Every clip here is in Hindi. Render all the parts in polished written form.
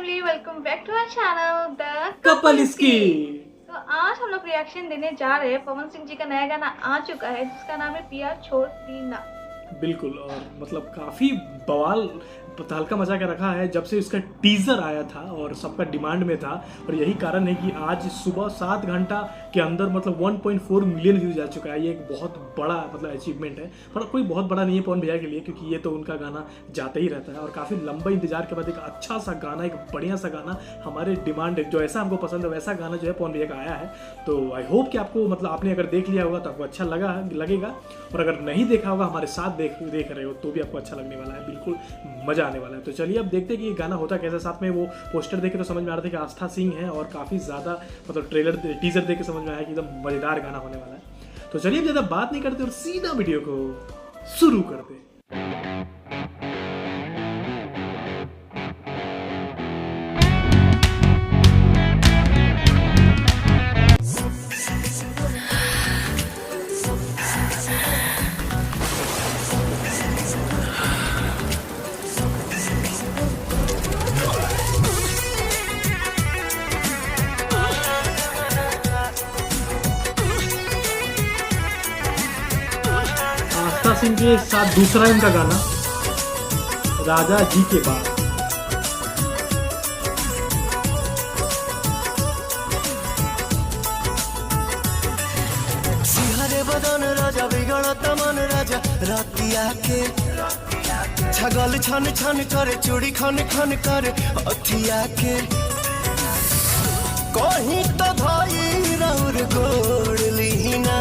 Family, welcome back to our channel the couple इसकी। तो आज हम लोग रिएक्शन देने जा रहे हैं। पवन सिंह जी का नया गाना आ चुका है जिसका नाम है पिया छोड़ दीना। बिल्कुल, और मतलब काफ़ी बवाल तहलका मचा के रखा है जब से इसका टीजर आया था और सबका डिमांड में था। और यही कारण है कि आज सुबह 7 घंटा के अंदर मतलब 1.4 मिलियन व्यूज जा चुका है। ये एक बहुत बड़ा मतलब अचीवमेंट है, पर कोई बहुत बड़ा नहीं है पवन भैया के लिए, क्योंकि ये तो उनका गाना जाता ही रहता है। और काफ़ी लंबा इंतजार के बाद एक अच्छा सा गाना, एक बढ़िया सा गाना, हमारे डिमांड जो ऐसा हमको पसंद है वैसा गाना जो है पवन भैया का आया है। तो आई होप कि आपको मतलब आपने अगर देख लिया होगा तो आपको अच्छा लगेगा, और अगर नहीं देखा होगा हमारे साथ देख रहे हो तो भी आपको अच्छा लगने वाला है, बिल्कुल मजा आने वाला है। तो चलिए अब देखते हैं कि ये गाना होता कैसे। साथ में वो पोस्टर देखे तो समझ में आ रहा था कि आस्था सिंह है, और काफ़ी ज़्यादा मतलब टीजर देख के समझ में आया कि एकदम मज़ेदार गाना होने वाला है। तो चलिए अब ज़्यादा बात नहीं करते और सीधा वीडियो को शुरू करते। आस्था सिंह के साथ दूसरा इनका गाना राजा जी के बाद। सिहरे बदन राजा बिगड़त मन राजा रातिया के छगल छन छन करे चूड़ी खन खन करे अथिया के कहीं तो धाई रौर गोड़ लीना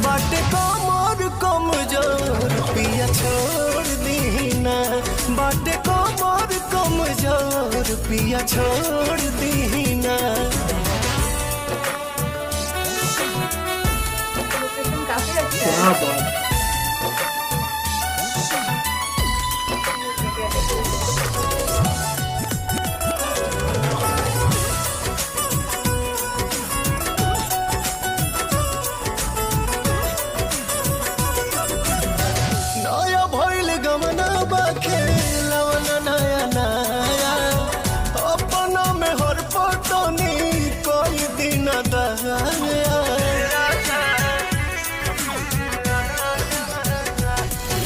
बाटे कमर कमजोर पिया छोड़ दीना बाटे कमर कमजोर पिया छोड़ दीना। लोकेशन काफी अच्छी है। क्या बात। नया भइल गमना बाखे लवना नया नया अपना में हर पटनी कोई दिन दया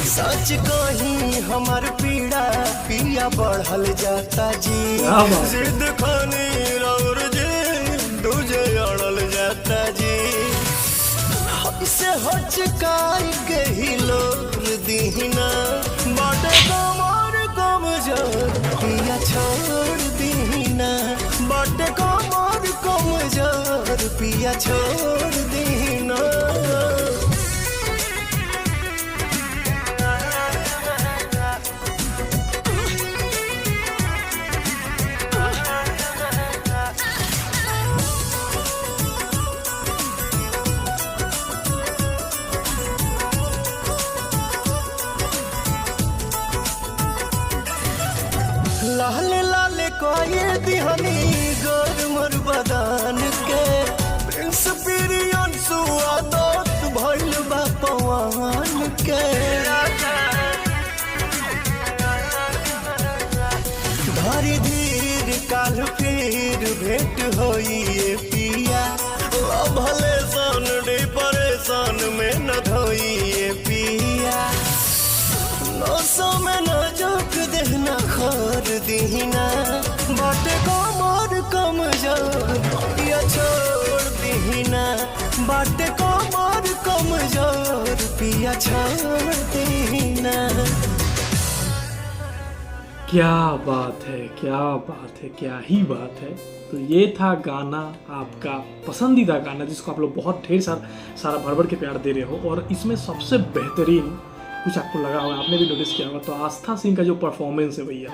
सच कहीं हमार पीड़ा पिया बढ़ल जाता जी जिद खानी और जी दूजे अड़ल जाता जी से हचकाई के ही लोर दीना बाटे कमर कमजोर पिया छोड़ दीना बाटे कमर कमजोर पिया छोड़ दीना। लाल लाल कोये दिहनी गोर मोर बदान के प्रिंस पिरियन सुआदत भइल बा पवन के धरी धीर काल फिर भेंट होई पिया भले सन डिप्रेशन में न धोई पिया नौसों में न जोक देना खोर दीना बाटे कमर कमजोर पिया छोड़ दीना बाटे कमर कमजोर पिया छोड़ दीना। क्या बात है, क्या बात है, क्या ही बात है। तो ये था गाना, आपका पसंदीदा गाना जिसको आप लोग बहुत ढेर सारा भर भर के प्यार दे रहे हो। और इसमें सबसे बेहतरीन कुछ आपको लगा होगा, आपने भी नोटिस किया होगा, तो आस्था सिंह का जो परफॉर्मेंस है भैया,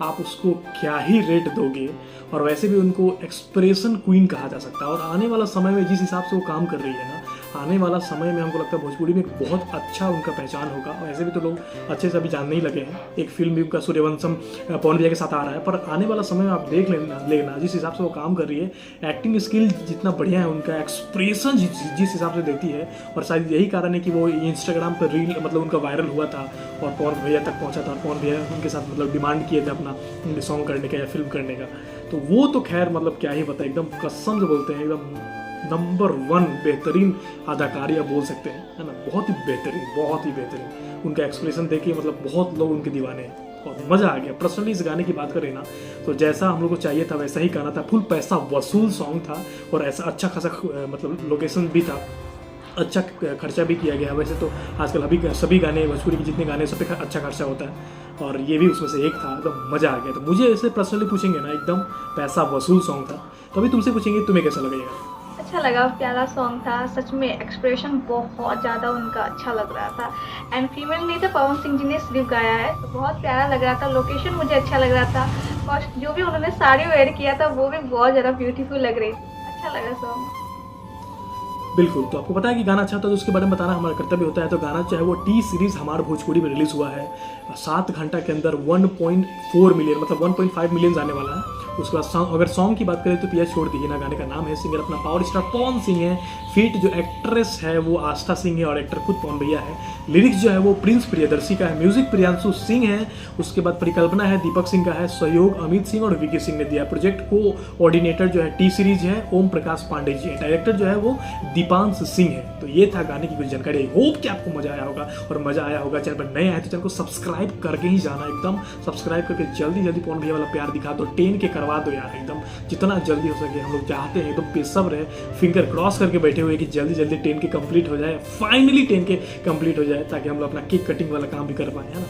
आप उसको क्या ही रेट दोगे। और वैसे भी उनको एक्सप्रेशन क्वीन कहा जा सकता है, और आने वाला समय में जिस हिसाब से वो काम कर रही है ना, आने वाला समय में हमको लगता है भोजपुरी में बहुत अच्छा उनका पहचान होगा। और ऐसे भी तो लोग अच्छे से अभी जानने ही लगे हैं, एक फिल्म भी उनका सूर्यवंशम पवन भैया के साथ आ रहा है। पर आने वाला समय में आप देख लेना जिस हिसाब से वो काम कर रही है, एक्टिंग स्किल जितना बढ़िया है, उनका एक्सप्रेशन जिस हिसाब से देती है, और शायद यही कारण है कि वो इंस्टाग्राम पर रील मतलब उनका वायरल हुआ था और पवन भैया तक पहुंचा था, और पवन भैया उनके साथ मतलब डिमांड किए थे अपना सॉन्ग करने का या फिल्म करने का। तो वो तो खैर मतलब क्या ही पता, एकदम कसम से बोलते हैं, एकदम नंबर 1 बेहतरीन अदाकारी आप बोल सकते हैं, है ना। बहुत ही बेहतरीन उनका एक्सप्रेशन देखिए, मतलब बहुत लोग उनके दीवाने हैं और मज़ा आ गया। पर्सनली इस गाने की बात करें ना तो जैसा हम लोग को चाहिए था वैसा ही गाना था, फुल पैसा वसूल सॉन्ग था, और ऐसा अच्छा खासा मतलब लोकेशन भी था, अच्छा खर्चा भी किया गया। वैसे तो आजकल अभी सभी गाने भोजपुरी के जितने गाने सब पे अच्छा खर्चा होता है, और ये भी उसमें से एक था, एकदम मज़ा आ गया। तो मुझे ऐसे पर्सनली पूछेंगे ना, एकदम पैसा वसूल सॉन्ग था। तो अभी तुमसे पूछेंगे तुम्हें कैसा लगेगा? अच्छा लगा, प्यारा सॉन्ग था सच में, एक्सप्रेशन बहुत ज़्यादा उनका अच्छा लग रहा था। एंड फीमेल नहीं था, पवन सिंह जी ने सिर्फ गाया है, तो बहुत प्यारा लग रहा था। लोकेशन मुझे अच्छा लग रहा था, और जो भी उन्होंने साड़ी वेयर किया था वो भी बहुत ज़्यादा ब्यूटीफुल लग रही थी। अच्छा लगा सॉन्ग। बिल्कुल, तो आपको पता है कि गाना अच्छा होता है तो उसके बारे में बताना हमारा कर्तव्य होता है। तो गाना चाहे वो टी सीरीज़ हमारे भोजपुरी में रिलीज़ हुआ है, 7 घंटा के अंदर 1.4 मिलियन मतलब 1.5 मिलियन आने वाला है। उसके बाद अगर सॉन्ग की बात करें तो पिया छोड़ दीजिए ना गाने का नाम है, सिंगर अपना पावर स्टार पवन सिंह है, फीट जो एक्ट्रेस है वो आस्था सिंह है, और एक्टर खुद पवन भैया है। लिरिक्स जो है वो प्रिंस प्रियदर्शी का है, म्यूजिक प्रियांशु सिंह है, उसके बाद परिकल्पना है दीपक सिंह का है, सहयोग अमित सिंह और विकी सिंह ने दिया। प्रोजेक्ट को ऑर्डिनेटर जो है टी सीरीज है ओम प्रकाश पांडे जी है, डायरेक्टर जो है वो दीपांश सिंह है। तो ये था गाने की कुछ जानकारी। होप कि आपको मजा आया होगा, और मजा आया होगा। चैनल पर नए आए तो चैनल को सब्सक्राइब करके ही जाना, एकदम सब्सक्राइब करके जल्दी पवन भैया वाला प्यार दिखा दो, 10 के करवा दो यार, एकदम जितना जल्दी हो सके। हम लोग चाहते हैं, एकदम बेसब्र है, फिंगर क्रॉस करके बैठे हुए कि जल्दी 10 के कंप्लीट हो जाए, फाइनली 10 के कंप्लीट हो जाए, ताकि हम लोग अपना केक कटिंग वाला काम भी कर पाए, है ना।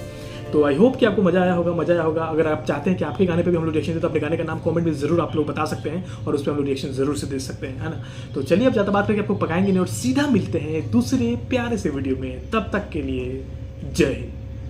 तो आई होप कि आपको मजा आया होगा। अगर आप चाहते हैं कि आपके गाने पे भी हम लोग रिएक्शन दें तो अपने गाने का नाम कमेंट में जरूर आप लोग बता सकते हैं, और उस पर हम लोग रिएक्शन जरूर से दे सकते हैं, है ना। तो चलिए अब ज़्यादा बात करके आपको पकाएंगे नहीं, और सीधा मिलते हैं दूसरे प्यारे से वीडियो में। तब तक के लिए जय हिंद।